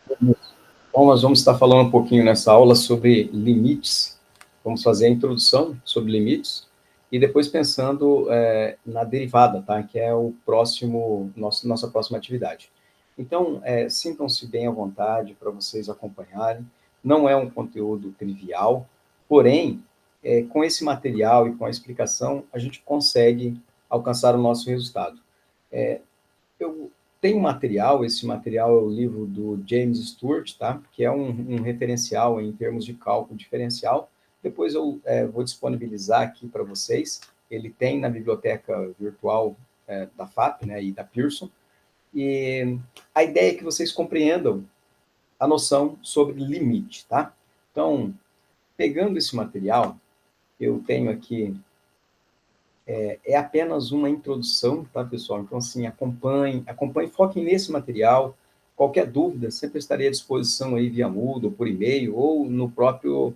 Bom, nós vamos estar falando um pouquinho nessa aula sobre limites. Vamos fazer a introdução sobre limites e depois pensando na derivada, tá? Que é o próximo, nossa próxima atividade. Então, sintam-se bem à vontade para vocês acompanharem. Não é um conteúdo trivial, porém, com esse material e com a explicação, a gente consegue alcançar o nosso resultado. Eu tenho material, esse material é o livro do James Stewart, tá? Que é um referencial em termos de cálculo diferencial. Depois eu vou disponibilizar aqui para vocês. Ele tem na biblioteca virtual da FAP, né, e da Pearson. E a ideia é que vocês compreendam a noção sobre limite, tá? Então, pegando esse material, eu tenho aqui é apenas uma introdução, tá, pessoal? Então, assim, acompanhe, foquem nesse material. Qualquer dúvida, sempre estarei à disposição aí via Moodle, por e-mail, ou no próprio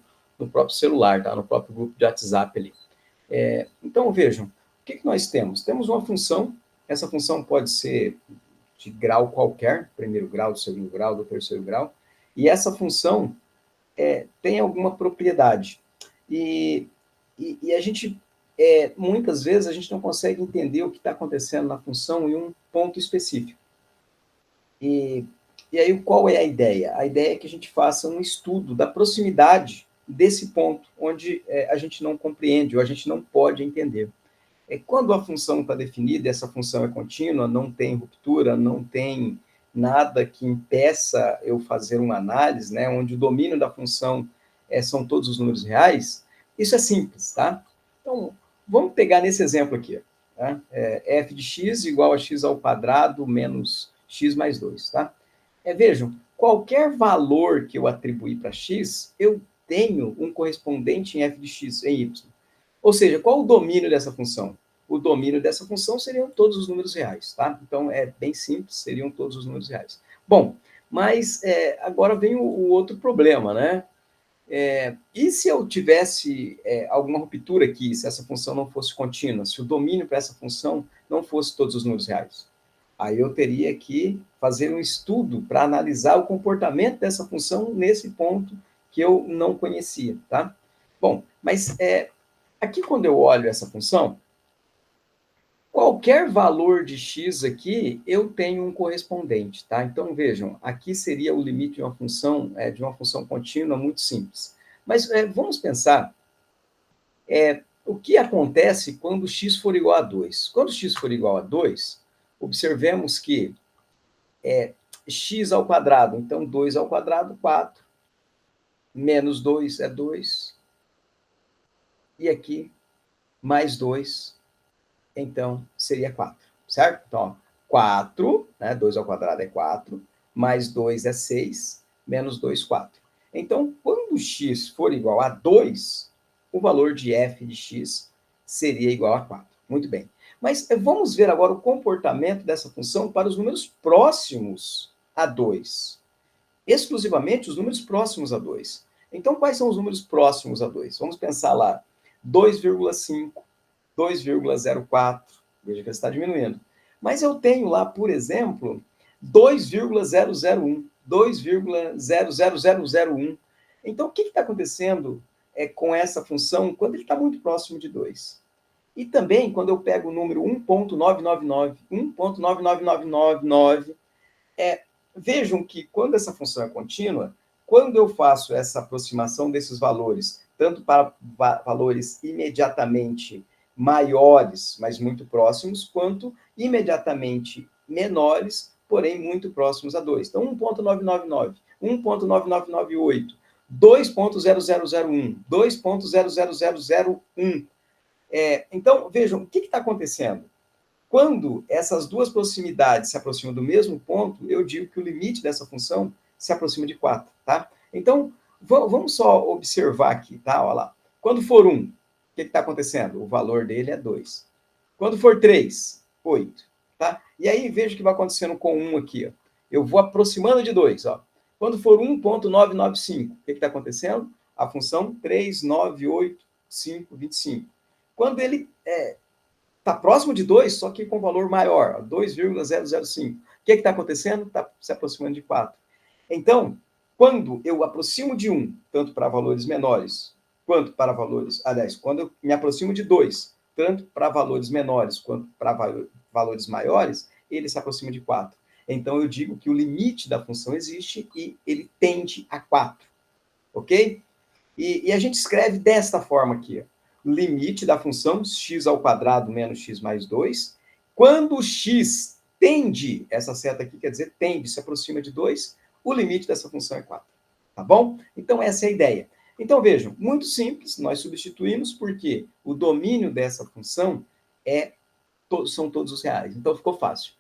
celular, tá? No próprio grupo de WhatsApp ali. Então, vejam, o que nós temos? Temos uma função, essa função pode ser de grau qualquer, primeiro grau, do segundo grau, do terceiro grau, e essa função tem alguma propriedade. E, e a gente, muitas vezes, a gente não consegue entender o que está acontecendo na função em um ponto específico. E, e aí, qual é a ideia? A ideia é que a gente faça um estudo da proximidade desse ponto onde a gente não compreende ou a gente não pode entender. Quando a função está definida, essa função é contínua, não tem ruptura, não tem nada que impeça eu fazer uma análise, né, onde o domínio da função são todos os números reais, isso é simples, tá? Então, vamos pegar nesse exemplo aqui. Tá? F de x igual a x ao quadrado menos x mais 2, tá? Vejam, qualquer valor que eu atribuir para x, eu tenho um correspondente em f de x, em y. Ou seja, qual o domínio dessa função? O domínio dessa função seriam todos os números reais, tá? Então, é bem simples, seriam todos os números reais. Bom, mas agora vem o outro problema, né? E se eu tivesse alguma ruptura aqui, se essa função não fosse contínua, se o domínio para essa função não fosse todos os números reais? Aí eu teria que fazer um estudo para analisar o comportamento dessa função nesse ponto que eu não conhecia, tá? Bom, mas aqui quando eu olho essa função, qualquer valor de x aqui, eu tenho um correspondente, tá? Então, vejam, aqui seria o limite de uma função contínua muito simples. Mas vamos pensar o que acontece quando x for igual a 2. Quando x for igual a 2, observemos que x ao quadrado, então 2 ao quadrado, 4, menos 2 é 2, e aqui mais 2, então seria 4, certo? Então, ó, 4, né, 2 ao quadrado é 4, mais 2 é 6, menos 2, 4. Então, quando x for igual a 2, o valor de f de x seria igual a 4. Muito bem. Mas vamos ver agora o comportamento dessa função para os números próximos a 2. Exclusivamente os números próximos a 2. Então, quais são os números próximos a 2? Vamos pensar lá. 2,5, 2,04, veja que está diminuindo. Mas eu tenho lá, por exemplo, 2,001, 2,00001. Então, o que está acontecendo com essa função quando ele está muito próximo de 2? E também, quando eu pego o número 1,999, 1,99999, vejam que quando essa função é contínua, quando eu faço essa aproximação desses valores, tanto para valores imediatamente maiores, mas muito próximos, quanto imediatamente menores, porém muito próximos a 2. Então, 1,999, 1,9998, 2,0001, 2,00001. Então, vejam, o que está acontecendo? Quando essas duas proximidades se aproximam do mesmo ponto, eu digo que o limite dessa função se aproxima de 4, tá? Então, vamos só observar aqui, tá? Olha lá. Quando for 1, o que está acontecendo? O valor dele é 2. Quando for 3, 8, tá? E aí, veja o que vai acontecendo com 1 aqui, ó. Eu vou aproximando de 2, ó. Quando for 1,995, o que está acontecendo? A função 3,985,25. Quando ele está próximo de 2, só que com valor maior, 2,005. O que está acontecendo? Está se aproximando de 4. Então, quando eu aproximo de 1, tanto para valores menores, quanto para valores... Aliás, quando eu me aproximo de 2, tanto para valores menores quanto para valores maiores, ele se aproxima de 4. Então, eu digo que o limite da função existe e ele tende a 4. Ok? E a gente escreve desta forma aqui. Ó. Limite da função x ao quadrado menos x mais 2. Quando o x tende, essa seta aqui quer dizer tende, se aproxima de 2, o limite dessa função é 4. Tá bom? Então, essa é a ideia. Então, vejam, muito simples, nós substituímos porque o domínio dessa função são todos os reais. Então, ficou fácil.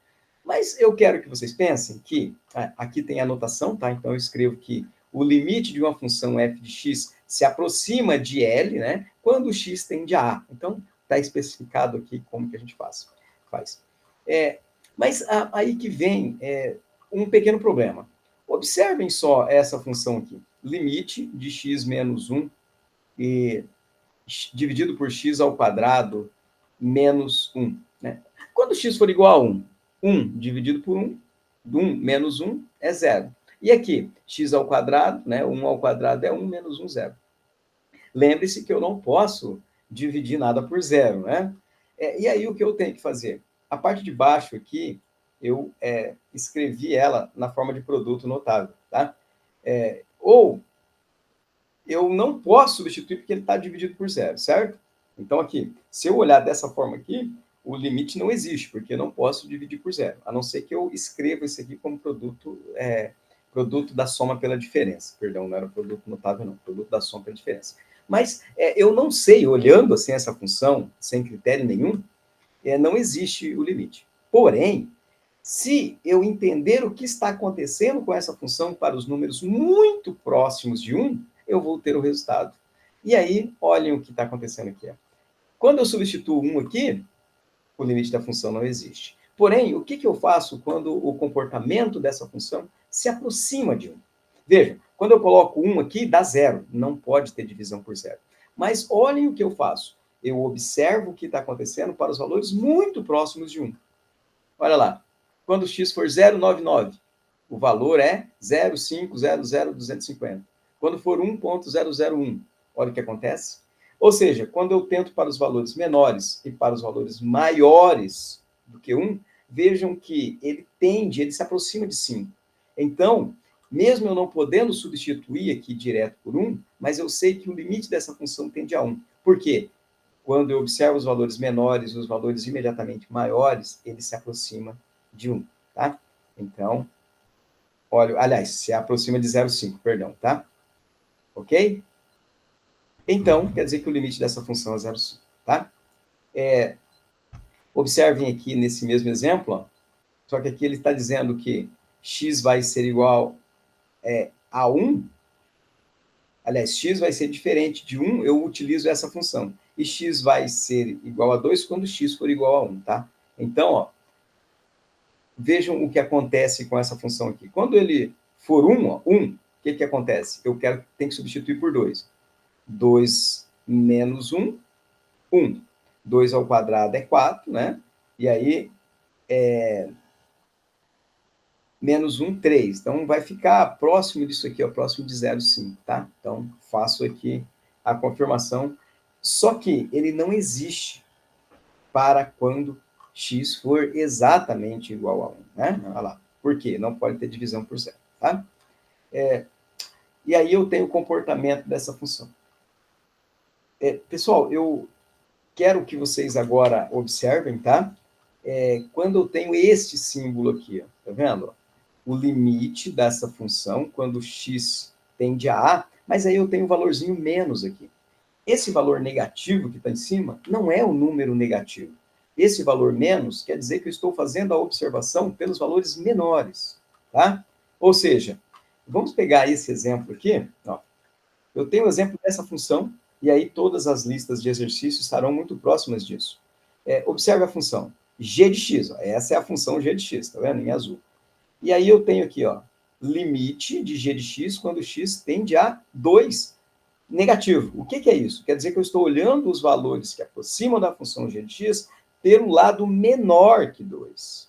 Mas eu quero que vocês pensem que, aqui tem a anotação, tá? Então, eu escrevo que o limite de uma função f de x se aproxima de L, né? Quando o x tende a A. Então, está especificado aqui como que a gente faz. Mas aí que vem um pequeno problema. Observem só essa função aqui. Limite de x menos 1 dividido por x ao quadrado menos 1. Né? Quando x for igual a 1, 1 dividido por 1, 1 menos 1 é 0. E aqui, x ao quadrado, né? 1 ao quadrado é 1, menos 1, 0. Lembre-se que eu não posso dividir nada por 0, né? E aí, o que eu tenho que fazer? A parte de baixo aqui, eu escrevi ela na forma de produto notável, tá? Ou eu não posso substituir porque ele está dividido por 0, certo? Então, aqui, se eu olhar dessa forma aqui, o limite não existe, porque eu não posso dividir por 0, a não ser que eu escreva isso aqui como produto da soma pela diferença. Perdão, não era produto notável, não, produto da soma pela diferença. Mas eu não sei, olhando assim essa função, sem critério nenhum, não existe o limite. Porém, se eu entender o que está acontecendo com essa função para os números muito próximos de 1, eu vou ter o resultado. E aí, olhem o que está acontecendo aqui. Quando eu substituo 1 aqui, o limite da função não existe. Porém, o que eu faço quando o comportamento dessa função se aproxima de 1? Veja, quando eu coloco 1 aqui, dá 0. Não pode ter divisão por 0. Mas olhem o que eu faço. Eu observo o que está acontecendo para os valores muito próximos de 1. Olha lá. Quando x for 0,99, o valor é 0,500,250. Quando for 1,001, olha o que acontece. Ou seja, quando eu tento para os valores menores e para os valores maiores do que 1, vejam que ele se aproxima de 5. Então, mesmo eu não podendo substituir aqui direto por 1, mas eu sei que o limite dessa função tende a 1. Por quê? Quando eu observo os valores menores e os valores imediatamente maiores, ele se aproxima de 1, tá? Então, olha, aliás, se aproxima de 0,5, perdão, tá? Ok? Então, quer dizer que o limite dessa função é 0,5, tá? Observem aqui nesse mesmo exemplo, ó, só que aqui ele está dizendo que x vai ser igual a 1, aliás, x vai ser diferente de 1, eu utilizo essa função. E x vai ser igual a 2 quando x for igual a 1, tá? Então, ó, vejam o que acontece com essa função aqui. Quando ele for 1, ó, 1, o que acontece? Tenho que substituir por 2. 2 menos 1, 1. 2 ao quadrado é 4, né? E aí, menos 1, 3. Então, vai ficar próximo disso aqui, ó, próximo de 0,5, tá? Então, faço aqui a confirmação. Só que ele não existe para quando x for exatamente igual a 1, né? Olha lá. Por quê? Não pode ter divisão por 0, tá? E aí eu tenho o comportamento dessa função. Pessoal, eu quero que vocês agora observem, tá? Quando eu tenho este símbolo aqui, ó, tá vendo? O limite dessa função, quando x tende a A, mas aí eu tenho um valorzinho menos aqui. Esse valor negativo que está em cima não é o número negativo. Esse valor menos quer dizer que eu estou fazendo a observação pelos valores menores, tá? Ou seja, vamos pegar esse exemplo aqui, ó. Eu tenho o exemplo dessa função, e aí todas as listas de exercícios estarão muito próximas disso. Observe a função g de x, ó. Essa é a função g de x, tá vendo? Em azul. E aí eu tenho aqui, ó, limite de g de x quando x tende a 2 negativo. O que é isso? Quer dizer que eu estou olhando os valores que aproximam da função g de x pelo lado menor que 2.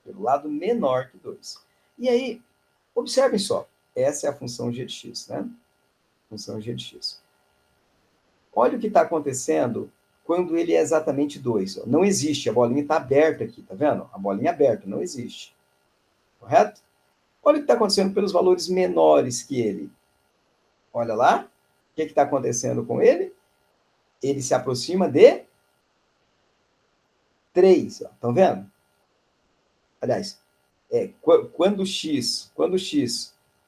Pelo lado menor que 2. E aí, observem só. Essa é a função g de x, né? Função g de x. Olha o que está acontecendo quando ele é exatamente 2. Não existe, a bolinha está aberta aqui, tá vendo? A bolinha aberta, não existe. Correto? Olha o que está acontecendo pelos valores menores que ele. Olha lá. O que está acontecendo com ele? Ele se aproxima de 3. Estão vendo? Aliás, quando o x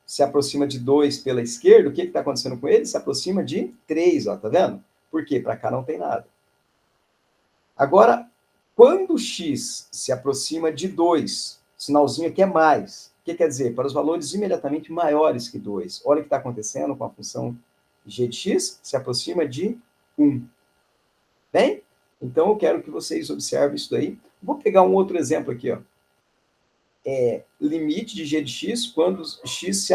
se aproxima de 2 pela esquerda, o que está acontecendo com ele? Se aproxima de 3, ó, tá vendo? Por quê? Para cá não tem nada. Agora, quando o x se aproxima de 2, sinalzinho aqui é mais. O que quer dizer? Para os valores imediatamente maiores que 2. Olha o que está acontecendo com a função g de x, se aproxima de 1. Bem? Então, eu quero que vocês observem isso daí. Vou pegar um outro exemplo aqui, ó. Limite de g de x quando x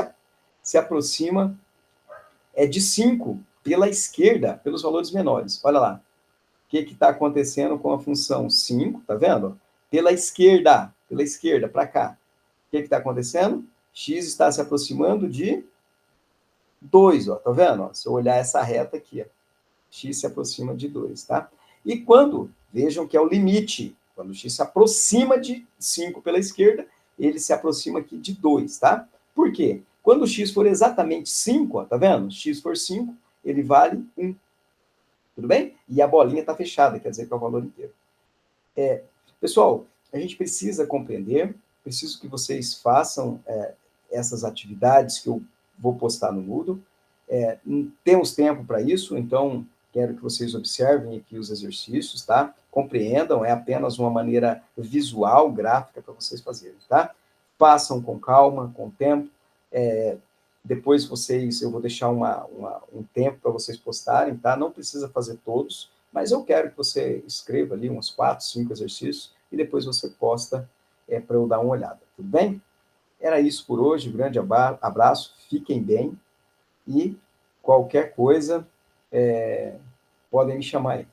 se aproxima de 5 pela esquerda, pelos valores menores. Olha lá. O que está acontecendo com a função 5, tá vendo? Pela esquerda, para cá. O que está acontecendo? X está se aproximando de 2, ó, tá vendo? Se eu olhar essa reta aqui, ó, x se aproxima de 2, tá? E quando, vejam que é o limite, quando x se aproxima de 5 pela esquerda, ele se aproxima aqui de 2, tá? Por quê? Quando x for exatamente 5, ó, tá vendo? X for 5, ele vale 1. Tudo bem? E a bolinha está fechada, quer dizer que é o valor inteiro. Pessoal, a gente precisa compreender, preciso que vocês façam essas atividades que eu vou postar no Moodle. Temos tempo para isso, então quero que vocês observem aqui os exercícios, tá? Compreendam, é apenas uma maneira visual, gráfica para vocês fazerem, tá? Façam com calma, com tempo. Depois eu vou deixar um tempo para vocês postarem, tá? Não precisa fazer todos, mas eu quero que você escreva ali uns 4, 5 exercícios e depois você posta para eu dar uma olhada, tudo bem? Era isso por hoje, um grande abraço, fiquem bem e qualquer coisa podem me chamar aí.